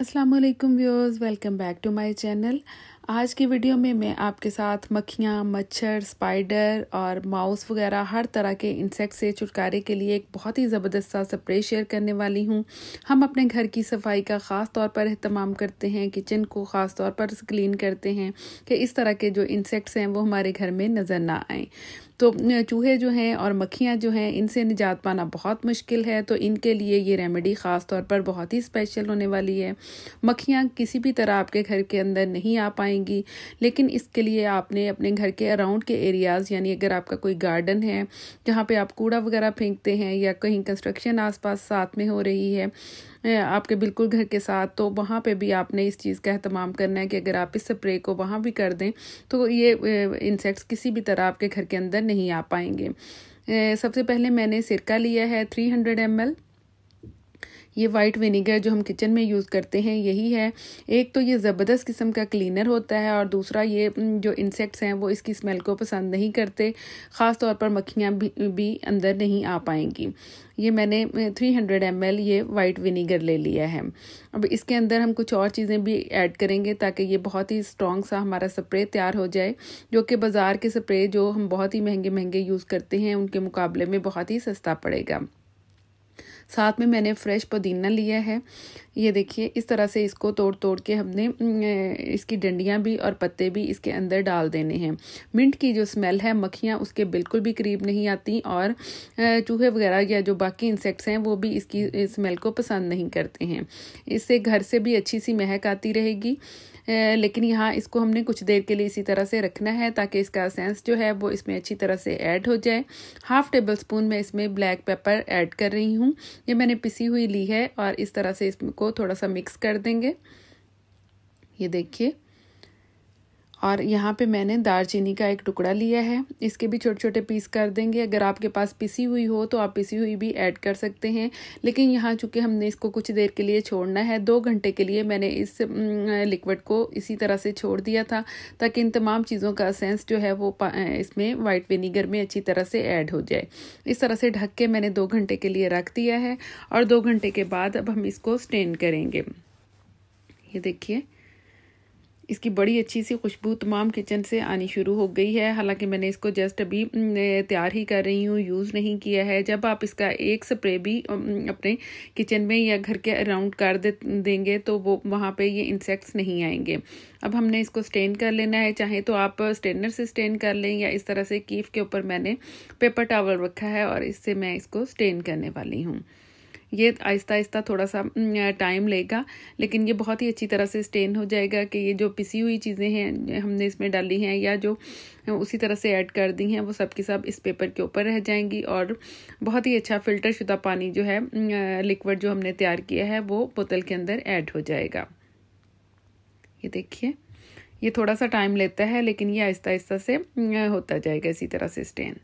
अस्सलाम वालेकुम viewers, welcome back to my channel. आज की वीडियो में मैं आपके साथ मक्खियाँ, मच्छर, स्पाइडर और माउस वगैरह हर तरह के इंसेक्ट से छुटकारे के लिए एक बहुत ही ज़बरदस्त सा स्प्रे शेयर करने वाली हूँ। हम अपने घर की सफाई का ख़ास तौर पर एहतमाम करते हैं, किचन को ख़ास तौर पर क्लीन करते हैं कि इस तरह के जो इंसेक्ट्स हैं वो हमारे घर में नज़र ना आएँ। तो चूहे जो हैं और मक्खियाँ जो हैं, इनसे निजात पाना बहुत मुश्किल है, तो इनके लिए ये रेमेडी ख़ास तौर पर बहुत ही स्पेशल होने वाली है। मक्खियाँ किसी भी तरह आपके घर के अंदर नहीं आ पाएंगी, लेकिन इसके लिए आपने अपने घर के अराउंड के एरियाज़, यानी अगर आपका कोई गार्डन है जहाँ पे आप कूड़ा वगैरह फेंकते हैं या कहीं कंस्ट्रक्शन आसपास साथ में हो रही है आपके बिल्कुल घर के साथ, तो वहाँ पे भी आपने इस चीज़ का एहतमाम करना है कि अगर आप इस स्प्रे को वहाँ भी कर दें तो ये इंसेक्ट्स किसी भी तरह आपके घर के अंदर नहीं आ पाएंगे। सबसे पहले मैंने सिरका लिया है 300 ml। ये वाइट विनेगर जो हम किचन में यूज़ करते हैं यही है। एक तो ये ज़बरदस्त किस्म का क्लीनर होता है और दूसरा ये जो इंसेक्ट्स हैं वो इसकी स्मेल को पसंद नहीं करते, ख़ास तौर पर मक्खियाँ भी अंदर नहीं आ पाएंगी। ये मैंने 300 ml ये वाइट विनेगर ले लिया है। अब इसके अंदर हम कुछ और चीज़ें भी ऐड करेंगे ताकि ये बहुत ही स्ट्रॉन्ग सा हमारा स्प्रे तैयार हो जाए, जो कि बाज़ार के स्प्रे जो हम बहुत ही महंगे महंगे यूज़ करते हैं उनके मुकाबले में बहुत ही सस्ता पड़ेगा। साथ में मैंने फ्रेश पुदीना लिया है। ये देखिए, इस तरह से इसको तोड़ तोड़ के हमने इसकी डंडियां भी और पत्ते भी इसके अंदर डाल देने हैं। मिंट की जो स्मेल है मक्खियाँ उसके बिल्कुल भी करीब नहीं आती और चूहे वगैरह या जो बाकी इंसेक्ट्स हैं वो भी इसकी स्मेल को पसंद नहीं करते हैं। इससे घर से भी अच्छी सी महक आती रहेगी। लेकिन यहाँ इसको हमने कुछ देर के लिए इसी तरह से रखना है ताकि इसका एसेंस जो है वो इसमें अच्छी तरह से ऐड हो जाए। 1/2 टेबलस्पून मैं इसमें ब्लैक पेपर ऐड कर रही हूँ। ये मैंने पिसी हुई ली है और इस तरह से इसको थोड़ा सा मिक्स कर देंगे। ये देखिए, और यहाँ पे मैंने दालचीनी का एक टुकड़ा लिया है, इसके भी छोटे छोटे पीस कर देंगे। अगर आपके पास पिसी हुई हो तो आप पिसी हुई भी ऐड कर सकते हैं, लेकिन यहाँ चूँकि हमने इसको कुछ देर के लिए छोड़ना है, 2 घंटे के लिए मैंने इस लिक्विड को इसी तरह से छोड़ दिया था ताकि इन तमाम चीज़ों का एसेंस जो है वो इसमें वाइट विनीगर में अच्छी तरह से ऐड हो जाए। इस तरह से ढक के मैंने 2 घंटे के लिए रख दिया है और 2 घंटे के बाद अब हम इसको स्टेन करेंगे। ये देखिए, इसकी बड़ी अच्छी सी खुशबू तमाम किचन से आनी शुरू हो गई है। हालांकि मैंने इसको जस्ट अभी तैयार ही कर रही हूँ, यूज़ नहीं किया है। जब आप इसका एक स्प्रे भी अपने किचन में या घर के अराउंड कर देंगे तो वो वहाँ पे ये इंसेक्ट्स नहीं आएंगे। अब हमने इसको स्टेन कर लेना है, चाहे तो आप स्टेनर से स्टेन कर लें या इस तरह से कीफ के ऊपर मैंने पेपर टॉवल रखा है और इससे मैं इसको स्टेन करने वाली हूँ। ये आहिस्ता आहिस्ता थोड़ा सा टाइम लेगा, लेकिन ये बहुत ही अच्छी तरह से स्टेन हो जाएगा कि ये जो पिसी हुई चीज़ें हैं हमने इसमें डाली हैं या जो उसी तरह से ऐड कर दी हैं वो सब की सब इस पेपर के ऊपर रह जाएंगी और बहुत ही अच्छा फ़िल्टर शुदा पानी जो है लिक्विड जो हमने तैयार किया है वो बोतल के अंदर ऐड हो जाएगा। ये देखिए, ये थोड़ा सा टाइम लेता है लेकिन ये आहिस्ता आहिस्ता से होता जाएगा इसी तरह से स्टेन।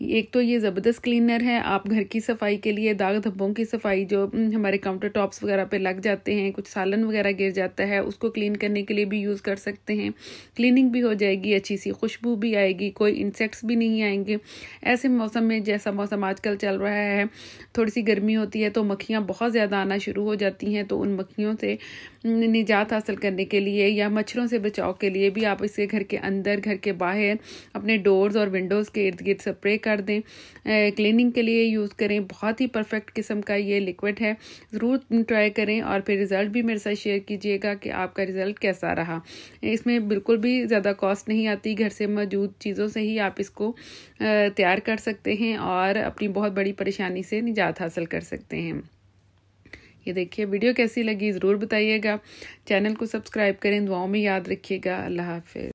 एक तो ये ज़बरदस्त क्लीनर है, आप घर की सफाई के लिए, दाग धब्बों की सफाई जो हमारे काउंटर टॉप्स वगैरह पे लग जाते हैं, कुछ सालन वगैरह गिर जाता है, उसको क्लीन करने के लिए भी यूज़ कर सकते हैं। क्लीनिंग भी हो जाएगी, अच्छी सी खुशबू भी आएगी, कोई इंसेक्ट्स भी नहीं आएंगे। ऐसे मौसम में, जैसा मौसम आजकल चल रहा है, थोड़ी सी गर्मी होती है तो मक्खियाँ बहुत ज़्यादा आना शुरू हो जाती हैं, तो उन मक्खियों से निजात हासिल करने के लिए या मच्छरों से बचाव के लिए भी आप इसे घर के अंदर, घर के बाहर, अपने डोर्स और विंडोज़ के इर्द गिर्द स्प्रे कर दें। क्लीनिंग के लिए यूज़ करें। बहुत ही परफेक्ट किस्म का ये लिक्विड है, ज़रूर ट्राई करें और फिर रिज़ल्ट भी मेरे साथ शेयर कीजिएगा कि आपका रिज़ल्ट कैसा रहा। इसमें बिल्कुल भी ज़्यादा कॉस्ट नहीं आती, घर से मौजूद चीज़ों से ही आप इसको तैयार कर सकते हैं और अपनी बहुत बड़ी परेशानी से निजात हासिल कर सकते हैं। ये देखिए, वीडियो कैसी लगी ज़रूर बताइएगा। चैनल को सब्सक्राइब करें, दुआओं में याद रखिएगा। अल्लाह हाफ़िज़।